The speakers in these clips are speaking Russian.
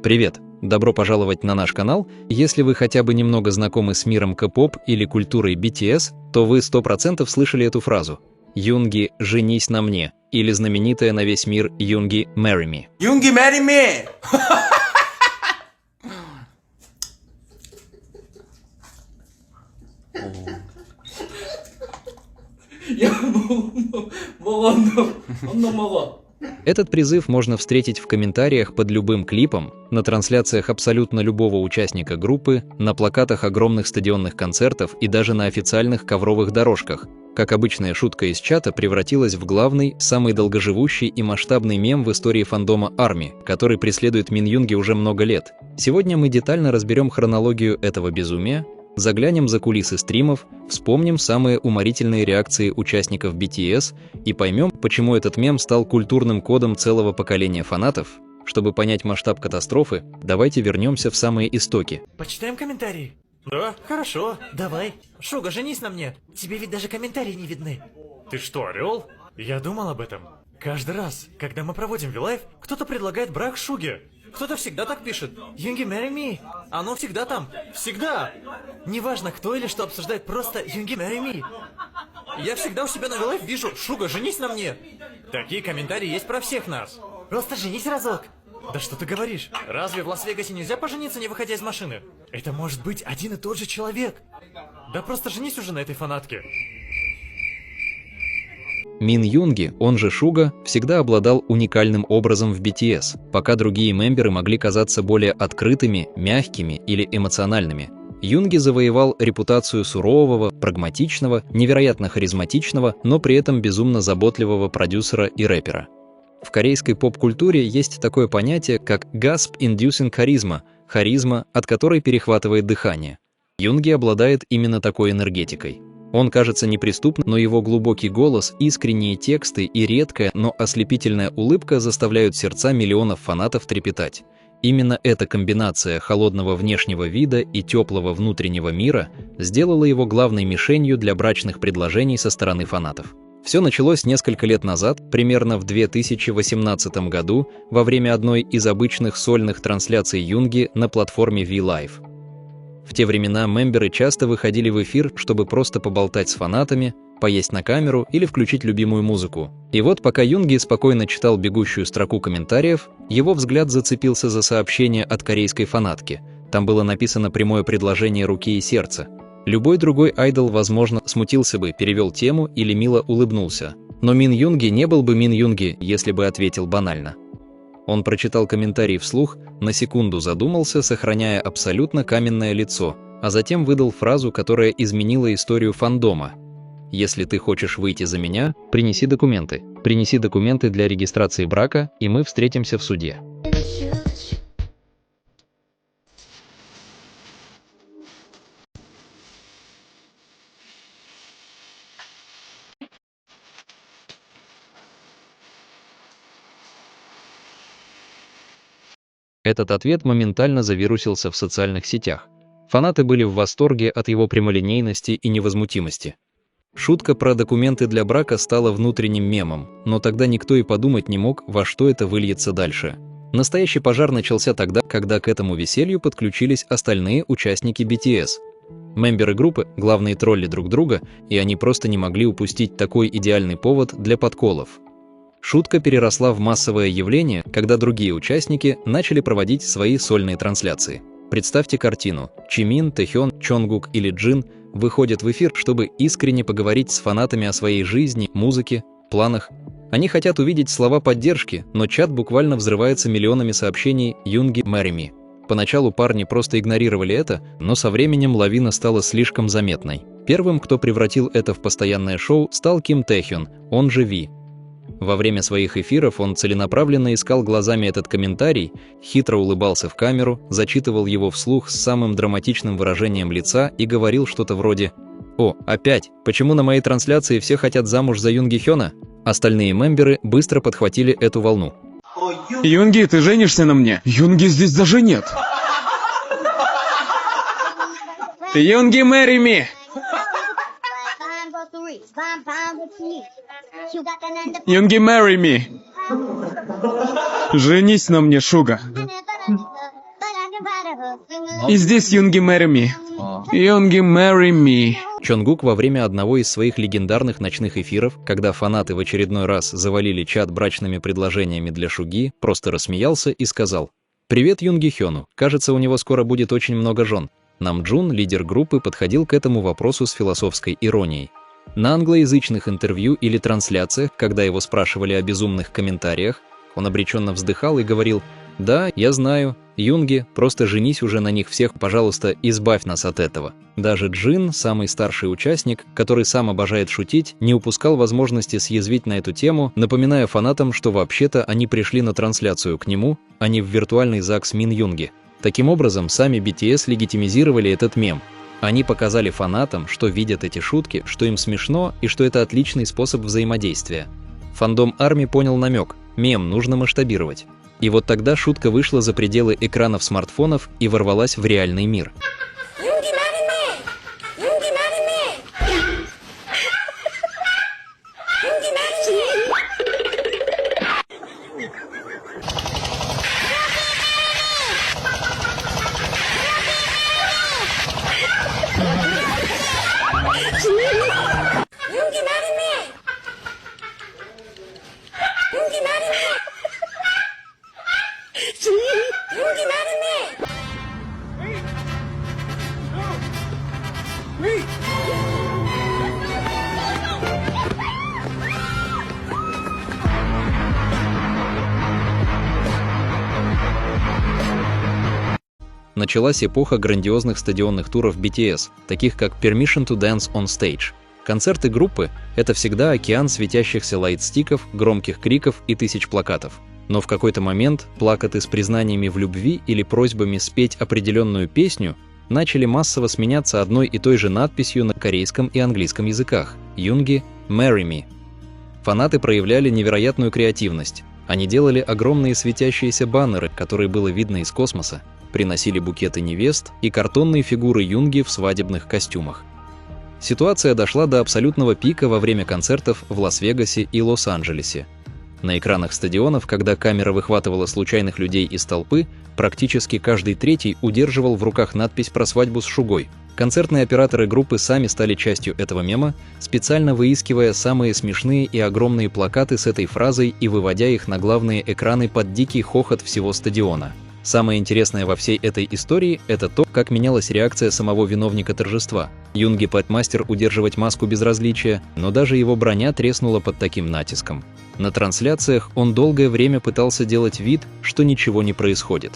Привет! Добро пожаловать на наш канал. Если вы хотя бы немного знакомы с миром K-pop или культурой BTS, то вы 100% слышали эту фразу. Юнги, женись на мне, или знаменитая на весь мир Юнги, marry me. Юнги, marry me! Этот призыв можно встретить в комментариях под любым клипом, на трансляциях абсолютно любого участника группы, на плакатах огромных стадионных концертов и даже на официальных ковровых дорожках. Как обычная шутка из чата превратилась в главный, самый долгоживущий и масштабный мем в истории фандома ARMY, который преследует Мин Юнги уже много лет. Сегодня мы детально разберем хронологию этого безумия, заглянем за кулисы стримов, вспомним самые уморительные реакции участников BTS и поймем, почему этот мем стал культурным кодом целого поколения фанатов. Чтобы понять масштаб катастрофы, давайте вернемся в самые истоки. Почитаем комментарии? Да, хорошо, давай. Шуга, женись на мне. Тебе ведь даже комментарии не видны. Ты что, орел? Я думал об этом. Каждый раз, когда мы проводим V-Live, кто-то предлагает брак Шуге. Кто-то всегда так пишет. Юнги, marry me. Оно всегда там. Всегда. Неважно, кто или что обсуждает, просто Юнги, marry me. Я всегда у себя на V-Live вижу: Шуга, женись на мне. Такие комментарии есть про всех нас. Просто женись разок. Да что ты говоришь? Разве в Лас-Вегасе нельзя пожениться, не выходя из машины? Это может быть один и тот же человек. Да просто женись уже на этой фанатке. Мин Юнги, он же Шуга, всегда обладал уникальным образом в BTS, пока другие мемберы могли казаться более открытыми, мягкими или эмоциональными. Юнги завоевал репутацию сурового, прагматичного, невероятно харизматичного, но при этом безумно заботливого продюсера и рэпера. В корейской поп-культуре есть такое понятие, как gasp-inducing charisma, харизма, от которой перехватывает дыхание. Юнги обладает именно такой энергетикой. Он кажется неприступным, но его глубокий голос, искренние тексты и редкая, но ослепительная улыбка заставляют сердца миллионов фанатов трепетать. Именно эта комбинация холодного внешнего вида и теплого внутреннего мира сделала его главной мишенью для брачных предложений со стороны фанатов. Все началось несколько лет назад, примерно в 2018 году, во время одной из обычных сольных трансляций Юнги на платформе V-Live. В те времена мемберы часто выходили в эфир, чтобы просто поболтать с фанатами, поесть на камеру или включить любимую музыку. И вот пока Юнги спокойно читал бегущую строку комментариев, его взгляд зацепился за сообщение от корейской фанатки. Там было написано прямое предложение руки и сердца. Любой другой айдол, возможно, смутился бы, перевел тему или мило улыбнулся. Но Мин Юнги не был бы Мин Юнги, если бы ответил банально. Он прочитал комментарий вслух, на секунду задумался, сохраняя абсолютно каменное лицо, а затем выдал фразу, которая изменила историю фандома. «Если ты хочешь выйти за меня, принеси документы. Принеси документы для регистрации брака, и мы встретимся в суде». Этот ответ моментально завирусился в социальных сетях. Фанаты были в восторге от его прямолинейности и невозмутимости. Шутка про документы для брака стала внутренним мемом, но тогда никто и подумать не мог, во что это выльется дальше. Настоящий пожар начался тогда, когда к этому веселью подключились остальные участники BTS. Мемберы группы – главные тролли друг друга, и они просто не могли упустить такой идеальный повод для подколов. Шутка переросла в массовое явление, когда другие участники начали проводить свои сольные трансляции. Представьте картину. Чимин, Тэхён, Чонгук или Джин выходят в эфир, чтобы искренне поговорить с фанатами о своей жизни, музыке, планах. Они хотят увидеть слова поддержки, но чат буквально взрывается миллионами сообщений «Юнги, marry me». Поначалу парни просто игнорировали это, но со временем лавина стала слишком заметной. Первым, кто превратил это в постоянное шоу, стал Ким Тэхён, он же Ви. Во время своих эфиров он целенаправленно искал глазами этот комментарий, хитро улыбался в камеру, зачитывал его вслух с самым драматичным выражением лица и говорил что-то вроде «О, опять? Почему на моей трансляции все хотят замуж за Юнги Хёна?» Остальные мемберы быстро подхватили эту волну. Юнги, ты женишься на мне? Юнги здесь даже нет. Юнги, marry me! Юнги, marry me! Женись на мне, Шуга. И здесь Юнги marry me. Юнги marry me. Чонгук во время одного из своих легендарных ночных эфиров, когда фанаты в очередной раз завалили чат брачными предложениями для Шуги, просто рассмеялся и сказал: «Привет Юнги Хёну, кажется, у него скоро будет очень много жен». Намджун, лидер группы, подходил к этому вопросу с философской иронией. На англоязычных интервью или трансляциях, когда его спрашивали о безумных комментариях, он обреченно вздыхал и говорил: «Да, я знаю, Юнги, просто женись уже на них всех, пожалуйста, избавь нас от этого». Даже Джин, самый старший участник, который сам обожает шутить, не упускал возможности съязвить на эту тему, напоминая фанатам, что вообще-то они пришли на трансляцию к нему, а не в виртуальный ЗАГС Мин Юнги. Таким образом, сами BTS легитимизировали этот мем. Они показали фанатам, что видят эти шутки, что им смешно и что это отличный способ взаимодействия. Фандом ARMY понял намек, мем нужно масштабировать. И вот тогда шутка вышла за пределы экранов смартфонов и ворвалась в реальный мир. Началась эпоха грандиозных стадионных туров BTS, таких как Permission to Dance on Stage. Концерты группы — это всегда океан светящихся лайтстиков, громких криков и тысяч плакатов. Но в какой-то момент плакаты с признаниями в любви или просьбами спеть определенную песню начали массово сменяться одной и той же надписью на корейском и английском языках «Юнги, marry me». Фанаты проявляли невероятную креативность. Они делали огромные светящиеся баннеры, которые было видно из космоса, приносили букеты невест и картонные фигуры Юнги в свадебных костюмах. Ситуация дошла до абсолютного пика во время концертов в Лас-Вегасе и Лос-Анджелесе. На экранах стадионов, когда камера выхватывала случайных людей из толпы, практически каждый третий удерживал в руках надпись про свадьбу с Шугой. Концертные операторы группы сами стали частью этого мема, специально выискивая самые смешные и огромные плакаты с этой фразой и выводя их на главные экраны под дикий хохот всего стадиона. Самое интересное во всей этой истории – это то, как менялась реакция самого виновника торжества. Юнги мастер удерживать маску безразличия, но даже его броня треснула под таким натиском. На трансляциях он долгое время пытался делать вид, что ничего не происходит.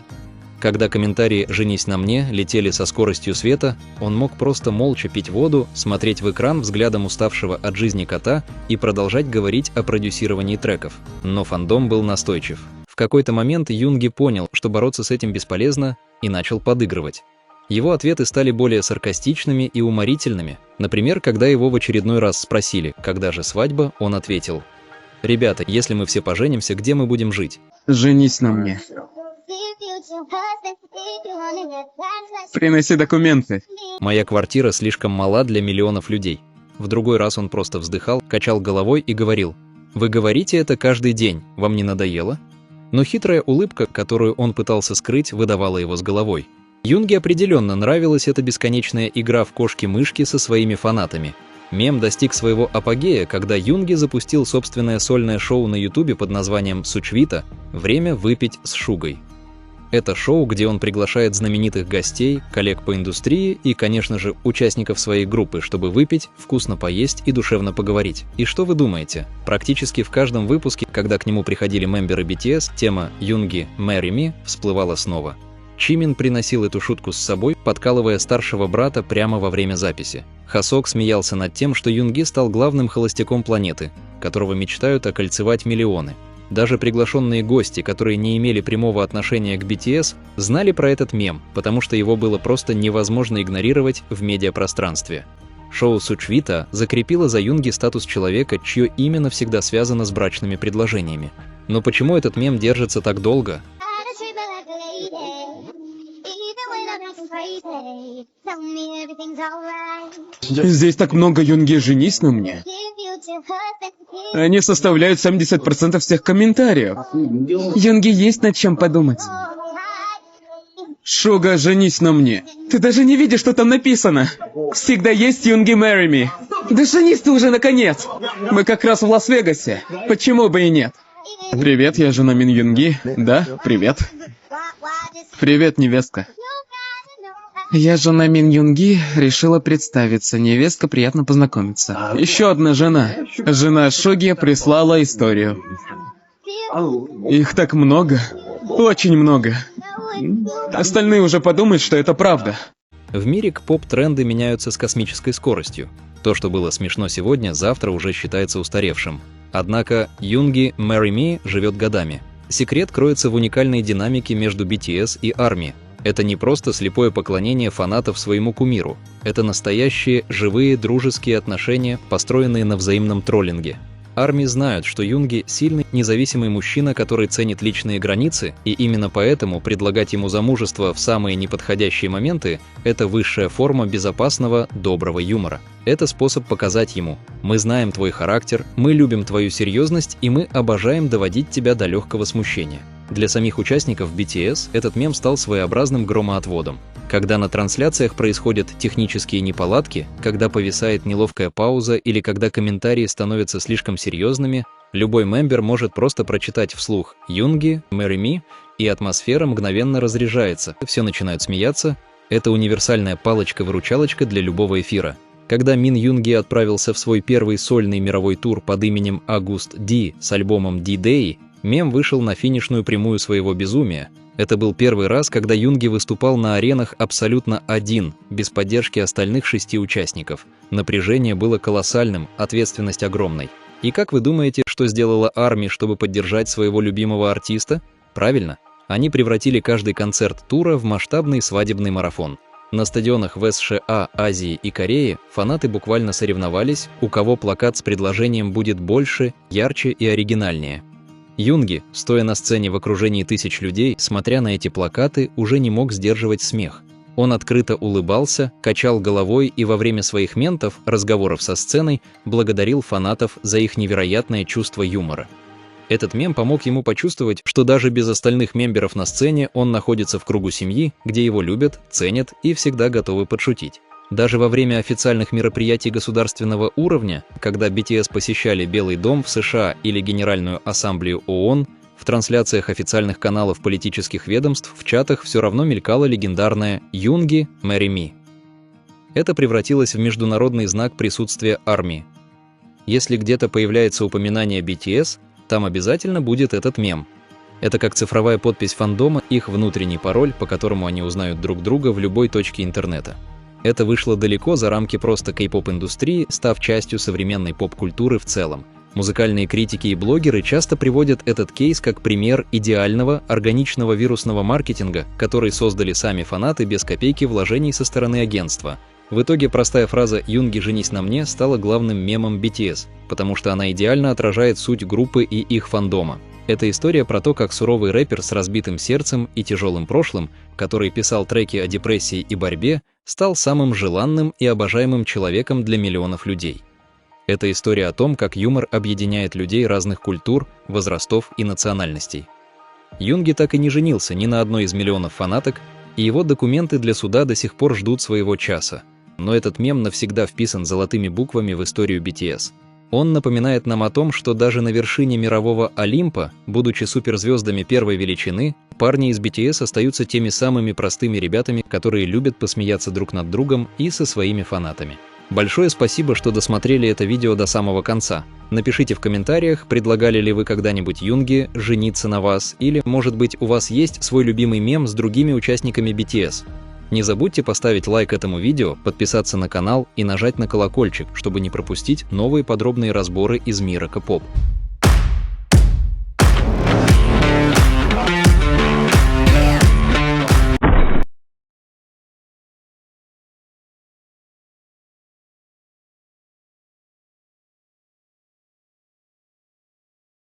Когда комментарии «женись на мне» летели со скоростью света, он мог просто молча пить воду, смотреть в экран взглядом уставшего от жизни кота и продолжать говорить о продюсировании треков. Но фандом был настойчив. В какой-то момент Юнги понял, что бороться с этим бесполезно, и начал подыгрывать. Его ответы стали более саркастичными и уморительными. Например, когда его в очередной раз спросили, когда же свадьба, он ответил: «Ребята, если мы все поженимся, где мы будем жить?» Женись на мне. Приноси документы. «Моя квартира слишком мала для миллионов людей». В другой раз он просто вздыхал, качал головой и говорил: «Вы говорите это каждый день, вам не надоело?» Но хитрая улыбка, которую он пытался скрыть, выдавала его с головой. Юнги определенно нравилась эта бесконечная игра в кошки-мышки со своими фанатами. Мем достиг своего апогея, когда Юнги запустил собственное сольное шоу на Ютубе под названием «Сучвита. Время выпить с Шугой». Это шоу, где он приглашает знаменитых гостей, коллег по индустрии и, конечно же, участников своей группы, чтобы выпить, вкусно поесть и душевно поговорить. И что вы думаете? Практически в каждом выпуске, когда к нему приходили мемберы BTS, тема «Юнги, marry me» всплывала снова. Чимин приносил эту шутку с собой, подкалывая старшего брата прямо во время записи. Хасок смеялся над тем, что Юнги стал главным холостяком планеты, которого мечтают окольцевать миллионы. Даже приглашенные гости, которые не имели прямого отношения к BTS, знали про этот мем, потому что его было просто невозможно игнорировать в медиапространстве. Шоу «Сучвита» закрепило за Юнги статус человека, чье имя навсегда связано с брачными предложениями. Но почему этот мем держится так долго? Здесь так много Юнги, женись на мне. Они составляют 70% всех комментариев. Юнги есть над чем подумать. Шуга, женись на мне. Ты даже не видишь, что там написано. Всегда есть Юнги marry me. Да женись ты уже, наконец. Мы как раз в Лас-Вегасе. Почему бы и нет? Привет, я жена Мин Юнги. Да, привет. Привет, невестка. Я жена Мин Юнги, решила представиться. Невестка, приятно познакомиться. Еще одна жена. Жена Шуги прислала историю. Их так много. Очень много. Остальные уже подумают, что это правда. В мире поп-тренды меняются с космической скоростью. То, что было смешно сегодня, завтра уже считается устаревшим. Однако Юнги Marry Me живет годами. Секрет кроется в уникальной динамике между BTS и ARMY. Это не просто слепое поклонение фанатов своему кумиру. Это настоящие, живые, дружеские отношения, построенные на взаимном троллинге. ARMY знают, что Юнги – сильный, независимый мужчина, который ценит личные границы, и именно поэтому предлагать ему замужество в самые неподходящие моменты – это высшая форма безопасного, доброго юмора. Это способ показать ему: мы знаем твой характер, мы любим твою серьезность, и мы обожаем доводить тебя до легкого смущения. Для самих участников BTS этот мем стал своеобразным громоотводом. Когда на трансляциях происходят технические неполадки, когда повисает неловкая пауза или когда комментарии становятся слишком серьезными, любой мембер может просто прочитать вслух «Юнги, marry me», и атмосфера мгновенно разряжается, все начинают смеяться. Это универсальная палочка-выручалочка для любого эфира. Когда Мин Юнги отправился в свой первый сольный мировой тур под именем August D с альбомом D-Day, мем вышел на финишную прямую своего безумия. Это был первый раз, когда Юнги выступал на аренах абсолютно один, без поддержки остальных 6 участников. Напряжение было колоссальным, ответственность огромной. И как вы думаете, что сделала ARMY, чтобы поддержать своего любимого артиста? Правильно, они превратили каждый концерт тура в масштабный свадебный марафон. На стадионах в США, Азии и Корее фанаты буквально соревновались, у кого плакат с предложением будет больше, ярче и оригинальнее. Юнги, стоя на сцене в окружении тысяч людей, смотря на эти плакаты, уже не мог сдерживать смех. Он открыто улыбался, качал головой и во время своих ментов, разговоров со сценой, благодарил фанатов за их невероятное чувство юмора. Этот мем помог ему почувствовать, что даже без остальных мемберов на сцене он находится в кругу семьи, где его любят, ценят и всегда готовы подшутить. Даже во время официальных мероприятий государственного уровня, когда BTS посещали Белый дом в США или Генеральную ассамблею ООН, в трансляциях официальных каналов политических ведомств, в чатах все равно мелькало легендарное «Юнги, marry me». Это превратилось в международный знак присутствия ARMY. Если где-то появляется упоминание BTS, там обязательно будет этот мем. Это как цифровая подпись фандома, их внутренний пароль, по которому они узнают друг друга в любой точке интернета. Это вышло далеко за рамки просто кей-поп-индустрии, став частью современной поп-культуры в целом. Музыкальные критики и блогеры часто приводят этот кейс как пример идеального, органичного вирусного маркетинга, который создали сами фанаты без копейки вложений со стороны агентства. В итоге простая фраза «Юнги, женись на мне» стала главным мемом BTS, потому что она идеально отражает суть группы и их фандома. Это история про то, как суровый рэпер с разбитым сердцем и тяжелым прошлым, который писал треки о депрессии и борьбе, стал самым желанным и обожаемым человеком для миллионов людей. Это история о том, как юмор объединяет людей разных культур, возрастов и национальностей. Юнги так и не женился ни на одной из миллионов фанаток, и его документы для суда до сих пор ждут своего часа. Но этот мем навсегда вписан золотыми буквами в историю BTS. Он напоминает нам о том, что даже на вершине мирового Олимпа, будучи суперзвездами первой величины, парни из BTS остаются теми самыми простыми ребятами, которые любят посмеяться друг над другом и со своими фанатами. Большое спасибо, что досмотрели это видео до самого конца. Напишите в комментариях, предлагали ли вы когда-нибудь Юнги жениться на вас, или, может быть, у вас есть свой любимый мем с другими участниками BTS. Не забудьте поставить лайк этому видео, подписаться на канал и нажать на колокольчик, чтобы не пропустить новые подробные разборы из мира K-pop.